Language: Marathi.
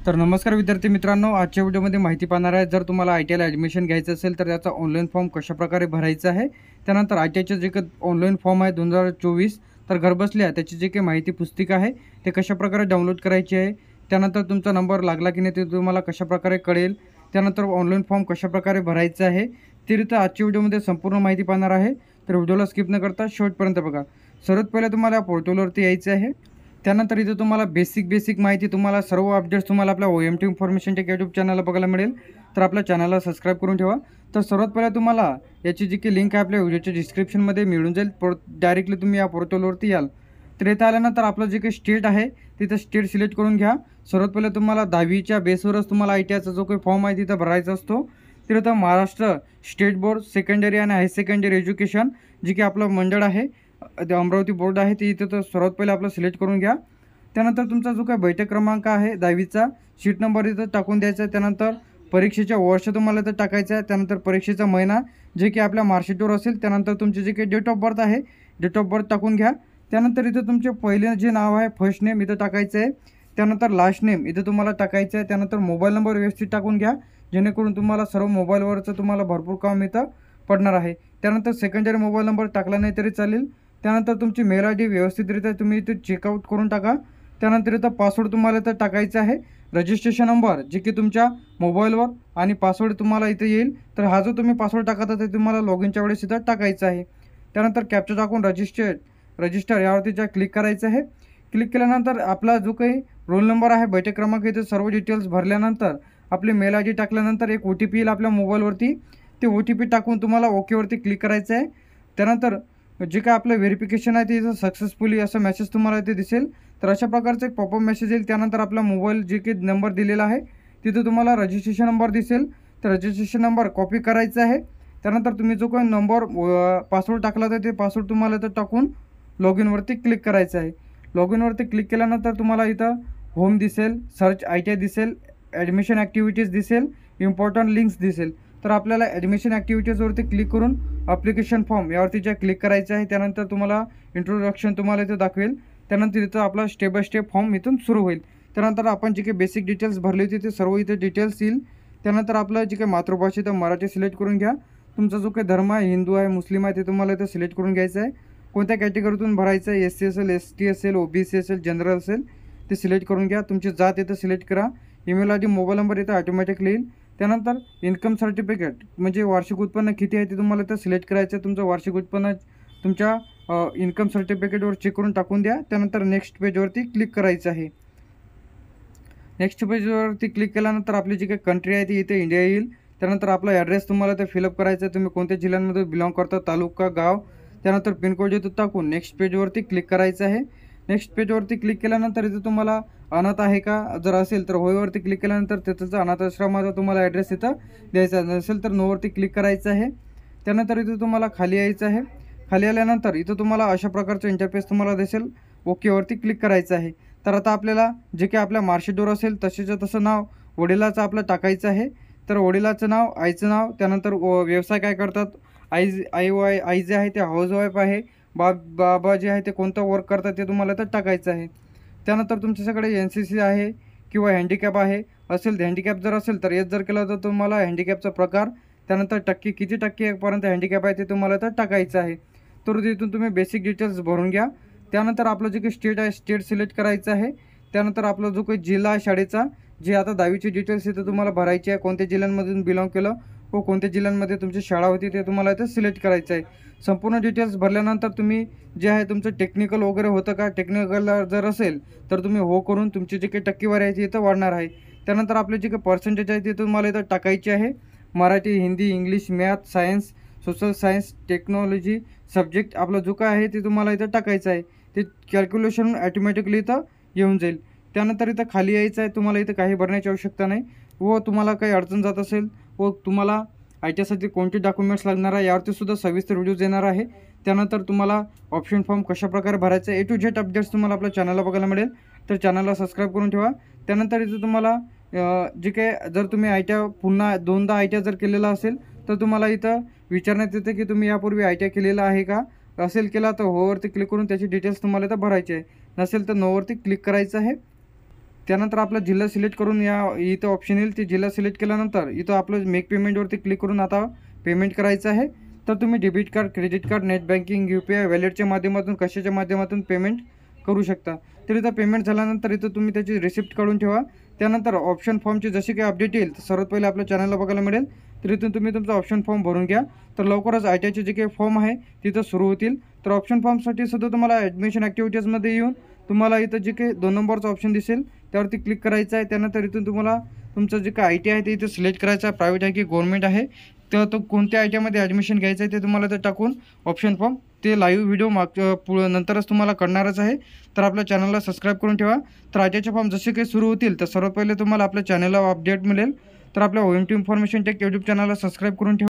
तर नमस्कार विद्यार्थी मित्रांनो, आजच्या व्हिडिओमध्ये माहिती पाहणार आहे. जर तुम्हाला आय-टी-आयला ॲडमिशन घ्यायचं असेल तर त्याचा ऑनलाईन फॉर्म कशाप्रकारे भरायचा आहे. त्यानंतर आय-टी-आयचे जे काही ऑनलाईन फॉर्म आहे 2024, तर घरबसल्या त्याची जी काही माहिती पुस्तिका आहे ते कशाप्रकारे डाउनलोड करायची आहे. त्यानंतर तुमचा नंबर लागला की नाही ते तुम्हाला कशाप्रकारे कळेल. त्यानंतर ऑनलाईन फॉर्म कशाप्रकारे भरायचा आहे ते रित्या आजच्या व्हिडिओमध्ये संपूर्ण माहिती पाहणार आहे. तर व्हिडिओला स्किप न करता शेवटपर्यंत बघा. सर्वात पहिले तुम्हाला पोर्टलवरती यायचं आहे. त्यानंतर इथे तुम्हाला बेसिक माहिती तुम्हाला सर्व अपडेट्स तुम्हाला आपल्या OMT इन्फॉर्मेशन टेक यूट्यूब चॅनलला बघायला मिळेल. तर आपल्या चॅनलला सबस्क्राईब करून ठेवा. तर सर्वात पहिले तुम्हाला याची जी काही लिंक आहे आपल्या व्हिडिओच्या डिस्क्रिप्शनमध्ये मिळून जाईल. डायरेक्टली तुम्ही या पोर्टलवरती याल. तर इथे आल्यानंतर आपलं जे काही स्टेट आहे तिथं स्टेट सिलेक्ट करून घ्या. सर्वात पहिले तुम्हाला 10वीच्या बेसवरच तुम्हाला ITIचा जो काही फॉर्म आहे तिथं भरायचा असतो. तर इथं महाराष्ट्र स्टेट बोर्ड सेकंडरी आणि हाय सेकंडरी एज्युकेशन जे की आपलं मंडळ आहे ते अमरावती बोर्ड आहे ते इथं तर सर्वात पहिले आपलं सिलेक्ट करून घ्या. त्यानंतर तुमचा जो काही बैठक क्रमांक आहे 10वीचा शीट नंबर इथं टाकून द्यायचा आहे. त्यानंतर परीक्षेच्या वर्ष तुम्हाला इथं टाकायचं आहे. त्यानंतर परीक्षेचा महिना जे की आपल्या मार्कशीटवर असेल. त्यानंतर तुमचे जे काही डेट ऑफ बर्थ आहे डेट ऑफ बर्थ टाकून घ्या. त्यानंतर इथं तुमचे पहिले जे नाव आहे फर्स्ट नेम इथं टाकायचं आहे. त्यानंतर लास्ट नेम इथं तुम्हाला टाकायचं आहे. त्यानंतर मोबाईल नंबर व्यवस्थित टाकून घ्या जेणेकरून तुम्हाला सर्व मोबाईलवरचं तुम्हाला भरपूर काम इथं पडणार आहे. त्यानंतर सेकंडरी मोबाईल नंबर टाकला नाही तरी चालेल. त्यानंतर तुमची मेल ID व्यवस्थितरित्या तुम्ही इथे चेकआउट करून टाका. त्यानंतर इथं पासवर्ड तुम्हाला इथं टाकायचा आहे. रजिस्ट्रेशन नंबर जे की तुमच्या मोबाईलवर आणि पासवर्ड तुम्हाला इथे येईल. तर हा जो तुम्ही पासवर्ड टाकत आहे ते तुम्हाला लॉग इनच्या वेळेस इथं टाकायचा आहे. त्यानंतर कॅप्चा टाकून रजिस्टर यावरती ज्या क्लिक करायचं आहे. क्लिक केल्यानंतर आपला जो काही रोल नंबर आहे बैठक क्रमांक इथे सर्व डिटेल्स भरल्यानंतर आपली मेल ID टाकल्यानंतर एक OTP येईल आपल्या मोबाईलवरती. ते OTP टाकून तुम्हाला ओकेवरती क्लिक करायचं आहे. त्यानंतर जे काय आपलं व्हेरिफिकेशन आहे ते इथं सक्सेसफुली असं मेसेज तुम्हाला इथे दिसेल. तर अशा प्रकारचं एक पॉपअप मेसेज येईल. त्यानंतर आपला मोबाईल जे काही नंबर दिलेला आहे तिथं तुम्हाला रजिस्ट्रेशन नंबर दिसेल. तर रजिस्ट्रेशन नंबर कॉपी करायचा आहे. त्यानंतर तुम्ही जो काही नंबर पासवर्ड टाकला तर ते पासवर्ड तुम्हाला इथं टाकून लॉग इनवरती क्लिक करायचं आहे. लॉग इनवरती क्लिक केल्यानंतर तुम्हाला इथं होम दिसेल, सर्च ITI दिसेल, ॲडमिशन ॲक्टिव्हिटीज दिसेल, इम्पॉर्टंट लिंक्स दिसेल. तर आपल्याला ॲडमिशन ॲक्टिव्हिटीजवरती क्लिक करून ॲप्लिकेशन फॉर्म यावरती ज्या क्लिक करायचं आहे. त्यानंतर तुम्हाला इंट्रोडक्शन तुम्हाला इथं दाखवेल. त्यानंतर इथं आपला स्टेप बाय स्टेप फॉर्म इथून सुरू होईल. त्यानंतर आपण जे काही बेसिक डिटेल्स भरले होते ते सर्व इथे डिटेल्स येईल. त्यानंतर आपलं जे काही मातृभाषा तर मराठी सिलेक्ट करून घ्या. तुमचा जो काही धर्म आहे हिंदू आहे मुस्लिम आहे ते तुम्हाला इथं सिलेक्ट करून घ्यायचं आहे. कोणत्या कॅटेगरीतून भरायचं आहे SC असेल ST असेल OBC असेल जनरल असेल ते सिलेक्ट करून घ्या. तुमची जात इथं सिलेक्ट करा. ईमेल ID मोबाईल नंबर इथं ऑटोमॅटिकली येईल. त्यानंतर इन्कम सर्टिफिकेट म्हणजे वार्षिक उत्पन्न किती आहे ते तुम्हाला इथं सिलेक्ट करायचं आहे. तुमचं वार्षिक उत्पन्न तुमच्या इन्कम सर्टिफिकेटवर चेक करून टाकून द्या. त्यानंतर नेक्स्ट पेजवरती क्लिक करायचं आहे. नेक्स्ट पेजवरती क्लिक केल्यानंतर आपली जी काही कंट्री आहे ती इथे इंडिया येईल. त्यानंतर आपला ॲड्रेस तुम्हाला ते फिलअप करायचा आहे. तुम्ही कोणत्या जिल्ह्यांमध्ये बिलॉंग करता तालुका गाव. त्यानंतर पिनकोड इथं टाकून नेक्स्ट पेजवरती क्लिक करायचं आहे. नेक्स्ट पेजवरती क्लिक केल्यानंतर इथं तुम्हाला अनाथ आहे का जर असेल तर होयवरती क्लिक केल्यानंतर त्याचा अनाथ आश्रमाचा तुम्हाला ॲड्रेस इथं द्यायचा नसेल तर नोवरती क्लिक करायचं आहे. त्यानंतर इथं तुम्हाला खाली यायचं आहे. खाली आल्यानंतर इथं तुम्हाला अशा प्रकारचं इंटरफेस तुम्हाला दिसेल. ओकेवरती क्लिक करायचं आहे. तर आता आपल्याला जे काही आपल्या मार्कशीटवर असेल तसेच्या तसं नाव वडिलाचं आपलं टाकायचं आहे. तर वडिलाचं नाव, आईचं नाव, त्यानंतर व्यवसाय काय करतात, आई जे आहे ते हाऊसवाईफ आहे, बाबा जे आहे ते कोणतं वर्क करतात ते तुम्हाला तर टाकायचं आहे. त्यानंतर तुमच्याकडे NCC आहे किंवा हँडिकॅप आहे असेल. हँडिकॅप जर असेल तर जर केलं तर तुम्हाला हँडिकॅपचा प्रकार, त्यानंतर टक्के किती टक्केपर्यंत हँडिकॅप आहे ते तुम्हाला तर टाकायचं आहे. तर तिथून तुम्ही बेसिक डिटेल्स भरून घ्या. त्यानंतर आपलं जे काही स्टेट आहे स्टेट सिलेक्ट करायचं आहे. त्यानंतर आपला जो काही जिल्हा आहे शाळेचा जे आता 10वीची डिटेल्स इथं तुम्हाला भरायची आहे. कोणत्या जिल्ह्यांमधून बिलॉंग केलं व कोणत्या जिल्ह्यांमध्ये तुमची शाळा होती ते तुम्हाला इथं सिलेक्ट करायचं आहे. संपूर्ण डिटेल्स भरल्यानंतर तुम्ही जे आहे तुमचं टेक्निकल वगैरे होतं का, टेक्निकल जर असेल तर तुम्ही हो करून तुमची जी काही टक्केवारी आहे ती इथं वाढणार आहे. त्यानंतर आपले जे काही पर्सेंटेज आहे ते तुम्हाला इथं टाकायचे आहे. Marathi, Hindi, English, math, science, social science, technology subject आपला जो काय आहे ते तुम्हाला इथं टाकायचं आहे. ते कॅल्क्युलेशन ॲटोमॅटिकली इथं येऊन जाईल. त्यानंतर इथं खाली यायचं आहे. तुम्हाला इथं काही भरण्याची आवश्यकता नाही. व तुम्हाला काही अडचण जात असेल व तुम्हाला ITIसाठी कोणते डॉक्युमेंट्स लागणार आहे यावरती सुद्धा सविस्तर व्हिडिओज येणार आहे. त्यानंतर तुम्हाला ऑप्शन फॉर्म कशाप्रकारे भरायचं आहे A to Z अपडेट्स तुम्हाला आपल्या चॅनलला बघायला मिळेल. तर चॅनलला सबस्क्राईब करून ठेवा. त्यानंतर इथं तुम्हाला जे काही जर तुम्ही ITI पुन्हा 2दा ITI जर केलेला असेल तर तुम्हाला इथं विचारण्यात येते की तुम्ही यापूर्वी ITI केलेला आहे का. असेल केला तर होवरती क्लिक करून त्याची डिटेल्स तुम्हाला इथं भरायची आहे. नसेल तर नोवरती क्लिक करायचं आहे. त्यानंतर आपला जिल्हा सिलेक्ट करून या इथं ऑप्शन येईल, ते जिल्हा सिलेक्ट केल्यानंतर इथं आपलं मेक पेमेंटवरती क्लिक करून आता पेमेंट करायचं आहे. तर तुम्ही debit card, credit card, net banking, UPI वॅलेटच्या माध्यमातून कशाच्या माध्यमातून पेमेंट करू शकता. तर इथं पेमेंट झाल्यानंतर इथं तुम्ही त्याची रिसिप्ट काढून ठेवा. त्यानंतर ऑप्शन फॉर्मची जशी काही अपडेट येईल तर सर्वात पहिले आपल्या चॅनलला बघायला मिळेल. तर इथून तुम्ही तुमचा ऑप्शन फॉर्म भरून घ्या. तर लवकरच ITIचे जे काही फॉर्म आहे तिथं सुरू होतील. तर ऑप्शन फॉर्मसाठी सुद्धा तुम्हाला ॲडमिशन ॲक्टिव्हिटीजमध्ये येऊन तुम्हाला इथं जे काही 2 नंबरचा ऑप्शन दिसेल त्यावरती क्लिक करायचं आहे. त्यानंतर इथून तुम्हाला तुमचं जे काही IT आहे ते इथं सिलेक्ट करायचं आहे, प्रायव्हेट आहे की गव्हर्नमेंट आहे. तर तो कोणत्या ITमध्ये ॲडमिशन घ्यायचं आहे ते तुम्हाला ते टाकून ऑप्शन फॉर्म ते लाईव्ह व्हिडिओ नंतरच तुम्हाला कळणारच आहे. तर आपल्या चॅनलला सबस्क्राईब करून ठेवा. तर ITIचे फॉर्म जसे काही सुरू होतील तर सर्वात पहिले तुम्हाला आपल्या चॅनलला अपडेट मिळेल. तर आपल्या OMT इन्फॉर्मेशन टेक यूट्यूब चॅनलला सबस्क्राईब करून ठेवा.